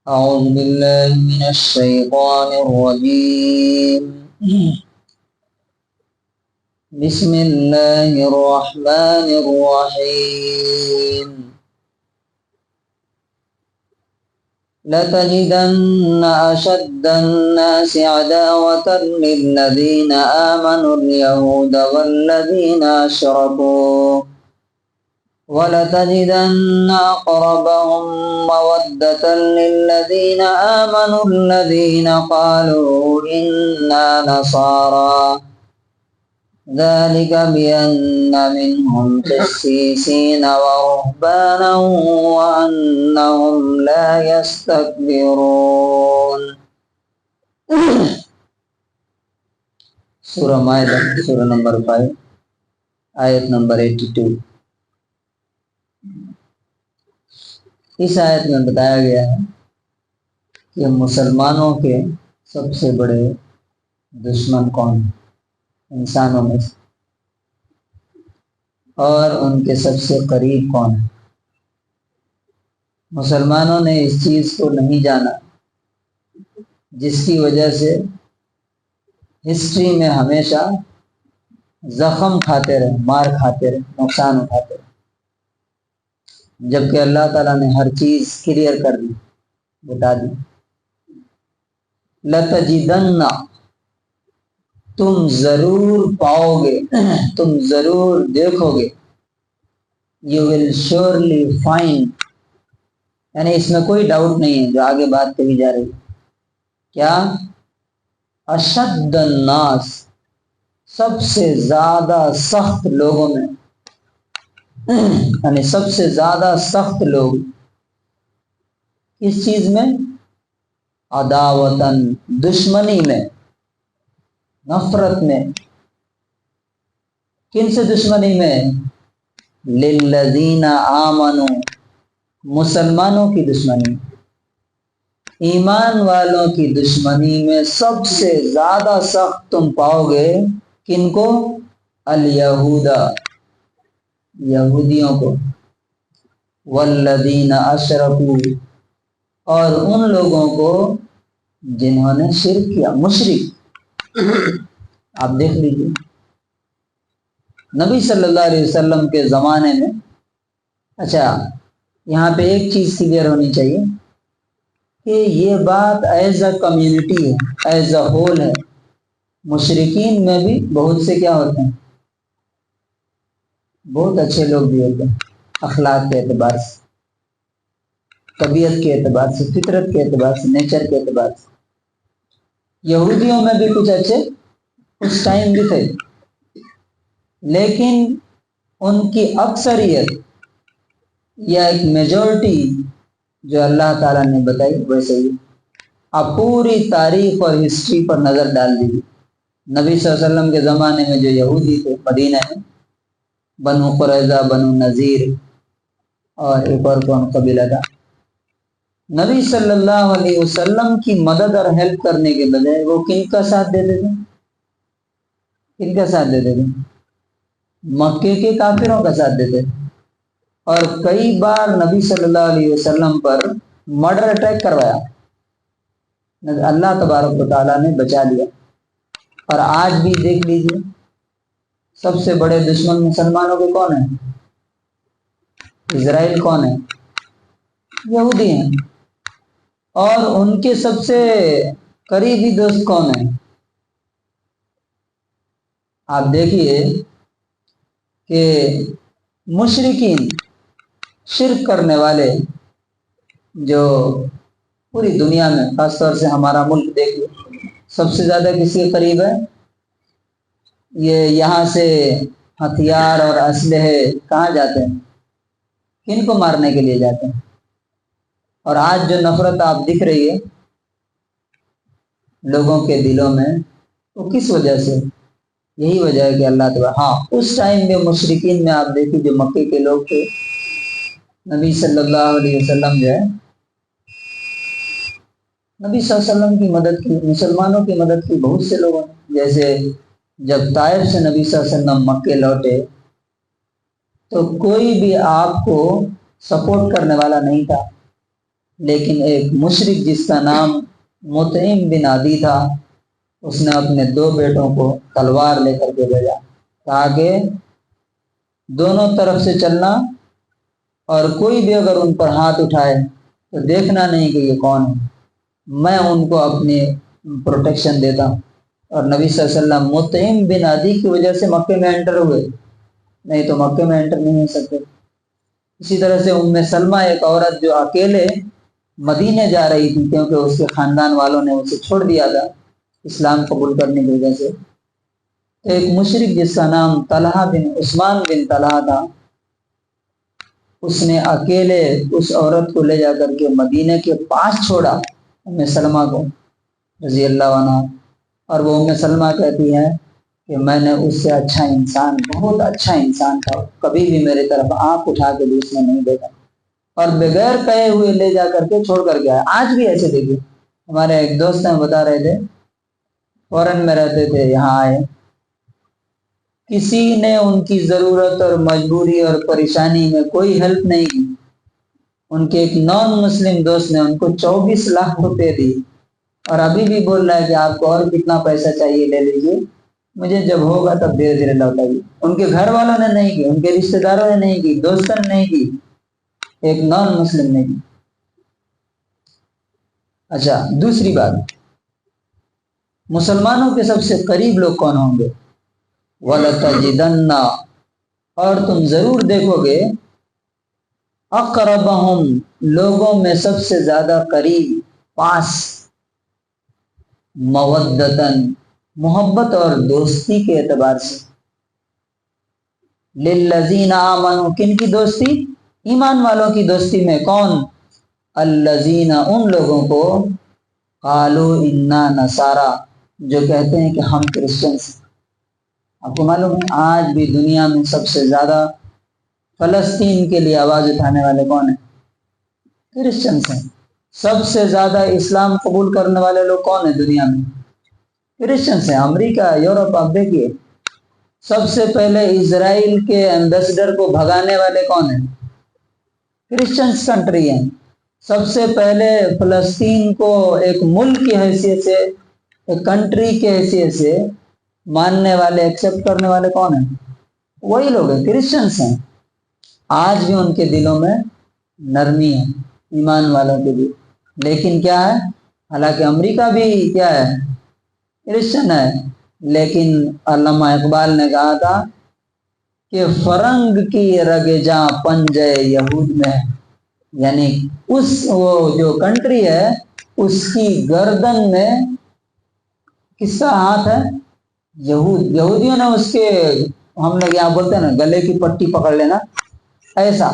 أعوذ بالله من الشيطان الرجيم. بسم الله الرحمن الرحيم. لتجدن أشد الناس عداوة للذين آمنوا اليهود والذين أشركوا ولتجدن أقربهم مودة للذين آمنوا الذين قالوا إنا نصارى ذلك بأن منهم قسيسين ورهبانا وأنهم لا يستكبرون. سورہ مائدہ سورہ نمبر 5 آیت نمبر 82. اس آیت میں بتایا گیا ہے کہ مسلمانوں کے سب سے بڑے دشمن کون ہیں انسانوں میں سے، اور ان کے سب سے قریب کون ہیں. مسلمانوں نے اس چیز کو نہیں جانا، جس کی وجہ سے ہسٹری میں ہمیشہ زخم کھاتے رہے، مار کھاتے رہے، نقصان اٹھاتے رہے، جبکہ اللہ تعالیٰ نے ہر چیز کلیئر کر دی، بتا دی. لَتَجِدَنَّ، تم ضرور پاؤ گے، تم ضرور دیکھو گے. You will surely find، یعنی اس میں کوئی ڈاؤٹ نہیں ہے جو آگے بات کہی جا رہی ہے. کیا؟ اشد الناس، سب سے زیادہ سخت لوگوں میں، یعنی سب سے زیادہ سخت لوگ اس چیز میں، عداوتن، دشمنی میں، نفرت میں. کن سے دشمنی میں؟ للذین آمنوا، مسلمانوں کی دشمنی، ایمان والوں کی دشمنی میں سب سے زیادہ سخت تم پاؤ گے. کن کو؟ الیہودا، یہودیوں کو. والذین اشرکوا، اور ان لوگوں کو جنہوں نے شرک کیا، مشرک. آپ دیکھ لیجیے نبی صلی اللہ علیہ وسلم کے زمانے میں. اچھا، یہاں پہ ایک چیز کلیئر ہونی چاہیے کہ یہ بات ایز اے کمیونٹی ہے، ایز اے ہول ہے. مشرکین میں بھی بہت سے کیا ہوتے ہیں؟ بہت اچھے لوگ بھی ہوتے ہیں، اخلاق کے اعتبار سے، طبیعت کے اعتبار سے، فطرت کے اعتبار سے، نیچر کے اعتبار سے. یہودیوں میں بھی کچھ اچھے اس ٹائم بھی تھے، لیکن ان کی اکثریت یا ایک میجورٹی جو اللہ تعالیٰ نے بتائی ویسے ہی. آپ پوری تاریخ اور ہسٹری پر نظر ڈال دیجیے. نبی صلی اللہ علیہ وسلم کے زمانے میں جو یہودی تھے مدینہ میں، بنو قریظہ، بنو نذیر، اور ایک اور کون قبیلہ تھا، نبی صلی اللہ علیہ وسلم کی مدد اور ہیلپ کرنے کے بجائے وہ کن کا ساتھ دیتے تھے؟ کن کا ساتھ دیتے تھے؟ مکے کے کافروں کا ساتھ دیتے تھے. اور کئی بار نبی صلی اللہ علیہ وسلم پر مرڈر اٹیک کروایا، اللہ تبارک و تعالیٰ نے بچا لیا. اور آج بھی دیکھ لیجیے سب سے بڑے دشمن مسلمانوں کے کون ہیں؟ اسرائیل کون ہے؟ یہودی ہیں. اور ان کے سب سے قریبی دوست کون ہیں؟ آپ دیکھیے کہ مشرکین، شرک کرنے والے جو پوری دنیا میں، خاص طور سے ہمارا ملک دیکھیے، سب سے زیادہ کس کے قریب ہے؟ یہ یہاں سے ہتھیار اور اسلحے کہاں جاتے ہیں؟ کن کو مارنے کے لیے جاتے ہیں؟ اور آج جو نفرت آپ دکھ رہی ہے لوگوں کے دلوں میں، وہ کس وجہ سے؟ یہی وجہ ہے کہ اللہ تعالیٰ، ہاں اس ٹائم میں مشرکین میں آپ دیکھیے جو مکے کے لوگ تھے، نبی صلی اللہ علیہ وسلم جو ہے، نبی صلی اللہ علیہ وسلم کی مدد کی، مسلمانوں کی مدد کی بہت سے لوگوں نے. جیسے جب طائف سے نبی صلی اللہ علیہ وسلم مکے لوٹے تو کوئی بھی آپ کو سپورٹ کرنے والا نہیں تھا. لیکن ایک مشرک جس کا نام مطعم بن عدی تھا، اس نے اپنے 2 بیٹوں کو تلوار لے کر کے بھیجا، کہا کہ دونوں طرف سے چلنا، اور کوئی بھی اگر ان پر ہاتھ اٹھائے تو دیکھنا نہیں کہ یہ کون ہے، میں ان کو اپنی پروٹیکشن دیتا ہوں۔ اور نبی صلی اللہ علیہ وسلم مطعم بن عدی کی وجہ سے مکے میں انٹر ہوئے، نہیں تو مکے میں انٹر نہیں ہو سکتے۔ اسی طرح سے ام سلمہ ایک عورت جو اکیلے مدینے جا رہی تھی، کیونکہ اس کے خاندان والوں نے اسے چھوڑ دیا تھا اسلام قبول کرنے کی وجہ سے، ایک مشرک جس کا نام طلحہ بن عثمان بن طلحہ تھا، اس نے اکیلے اس عورت کو لے جا کر کے مدینے کے پاس چھوڑا، ام سلمہ کو رضی اللہ عنہ، اور وہ ام سلمہ کہتی ہے کہ میں نے اس سے اچھا انسان، بہت اچھا انسان تھا، کبھی بھی میری طرف آنکھ اٹھا کے بھی اس نے نہیں دیکھا، اور بغیر کہے ہوئے لے جا کر کے چھوڑ کر گیا۔ آج بھی ایسے دیکھیے، ہمارے ایک دوست ہیں بتا رہے تھے، فورن میں رہتے تھے، یہاں آئے، کسی نے ان کی ضرورت اور مجبوری اور پریشانی میں کوئی ہیلپ نہیں کی۔ ان کے ایک نان مسلم دوست نے ان کو 24 لاکھ روپے دی، اور ابھی بھی بول رہا ہے کہ آپ کو اور کتنا پیسہ چاہیے لے لیجیے، مجھے جب ہوگا تب دھیرے دھیرے لوٹائیے۔ ان کے گھر والوں نے نہیں کی، ان کے رشتہ داروں نے نہیں کی، دوستوں نے نہیں کی، ایک نان مسلم نے کی۔ اچھا، دوسری بات، مسلمانوں کے سب سے قریب لوگ کون ہوں گے؟ وَلَتَجِدَنَّ، اور تم ضرور دیکھو گے، اقربہم، لوگوں میں سب سے زیادہ قریب، پاس، مودتاً، محبت اور دوستی کے اعتبار سے، للذین آمنوا، کن کی دوستی؟ ایمان والوں کی دوستی میں، کون؟ الذین، ان لوگوں کو، قالوا انا نصارا، جو کہتے ہیں کہ ہم کرسچنس ہیں۔ آپ کو معلوم ہے آج بھی دنیا میں سب سے زیادہ فلسطین کے لیے آواز اٹھانے والے کون ہیں؟ کرسچنس ہیں۔ سب سے زیادہ اسلام قبول کرنے والے لوگ کون ہیں دنیا میں؟ کرسچنس ہیں۔ امریکہ، یورپ، آپ دیکھیے، سب سے پہلے اسرائیل کے ایمبیسڈر کو بھگانے والے کون ہیں؟ کرسچنس کنٹری ہیں۔ سب سے پہلے فلسطین کو ایک ملک کی حیثیت سے، ایک کنٹری کی حیثیت سے ماننے والے، ایکسیپٹ کرنے والے کون ہیں؟ وہی لوگ ہیں، کرسچنس ہیں۔ آج بھی ان کے دلوں میں نرمی ہے، ایمان والوں کے بھی، لیکن کیا ہے، حالانکہ امریکہ بھی کیا ہے، کرسچن ہے، لیکن علامہ اقبال نے کہا تھا کہ فرنگ کی رگ جاں پنجے یہود میں، یعنی وہ جو کنٹری ہے اس کی گردن میں کس کا ہاتھ ہے؟ یہودیوں نے اس کے، ہم لوگ یہاں بولتے ہیں نا گلے کی پٹی پکڑ لینا، ایسا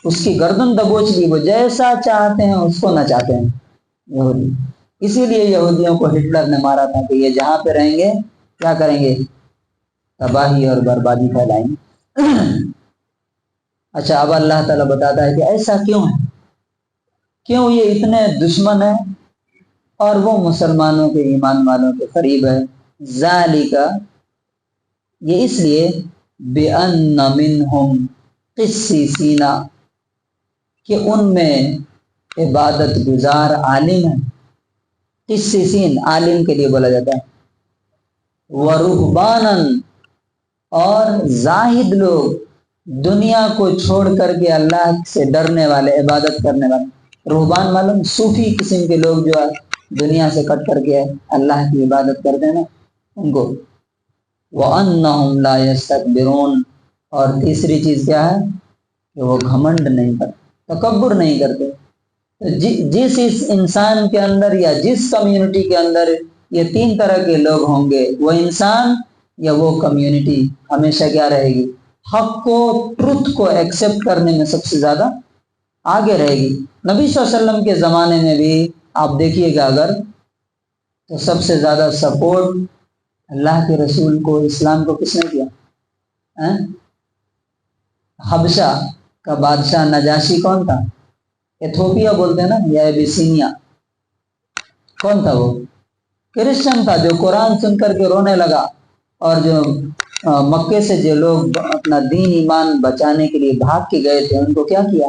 اس کی گردن دبوچ لی، وہ جیسا چاہتے ہیں اس کو نچاتے ہیں یہودی۔ اسی لیے یہودیوں کو ہٹلر نے مارا تھا کہ یہ جہاں پہ رہیں گے کیا کریں گے؟ تباہی اور بربادی پھیلائیں گے۔ اچھا، اب اللہ تعالیٰ بتاتا ہے کہ ایسا کیوں ہے، کیوں یہ اتنے دشمن ہیں اور وہ مسلمانوں کے، ایمان والوں کے قریب ہے؟ ذالک، یہ اس لیے، بِأَنَّ مِنْهُمْ قِسِّسِينَ، کہ ان میں عبادت گزار عالم ہیں۔ قسیسین عالم کے لیے بولا جاتا ہے، وَرُهْبَانًا، اور زاہد لوگ، دنیا کو چھوڑ کر کے اللہ سے ڈرنے والے، عبادت کرنے والے۔ رہبان معلوم، صوفی قسم کے لوگ جو دنیا سے کٹ کر کے اللہ کی عبادت کرتے ہیں نا، ان کو۔ وَأَنَّهُمْ لَا يَسْتَكْبِرُونَ، اور تیسری چیز کیا ہے کہ وہ گھمنڈ نہیں کرتے، تکبر نہیں کرتے۔ جس اس انسان کے اندر یا جس کمیونٹی کے اندر یہ 3 طرح کے لوگ ہوں گے، وہ انسان یا وہ کمیونٹی ہمیشہ کیا رہے گی؟ حق کو، ٹروتھ کو ایکسیپٹ کرنے میں سب سے زیادہ آگے رہے گی۔ نبی صلی اللہ علیہ وسلم کے زمانے میں بھی آپ دیکھیے گا اگر، تو سب سے زیادہ سپورٹ اللہ کے رسول کو، اسلام کو کس نے کیا؟ حبشہ کا بادشاہ نجاشی کون تھا؟ ایتھوپیا بولتے ہیں نا، یا ایبیسینیا، کون تھا وہ؟ کرسچن تھا، جو قرآن سن کر کے رونے لگا، اور جو مکے سے جو لوگ اپنا دین ایمان بچانے کے لیے بھاگ کے گئے تھے ان کو کیا کیا؟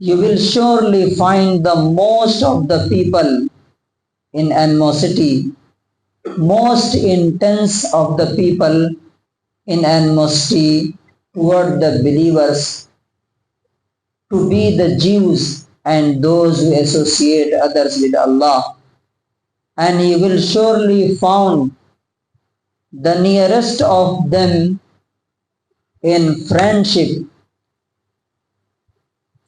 You will surely find the most of the people in animosity, most intense of the people in animosity toward the believers to be the Jews and those who associate others with Allah. And you will surely found the nearest of them in friendship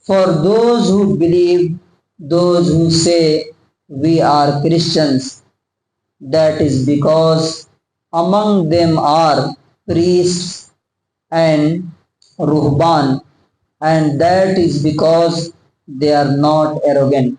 for those who believe, those who say we are Christians. That is because among them are priests and ruhban, and that is because they are not arrogant.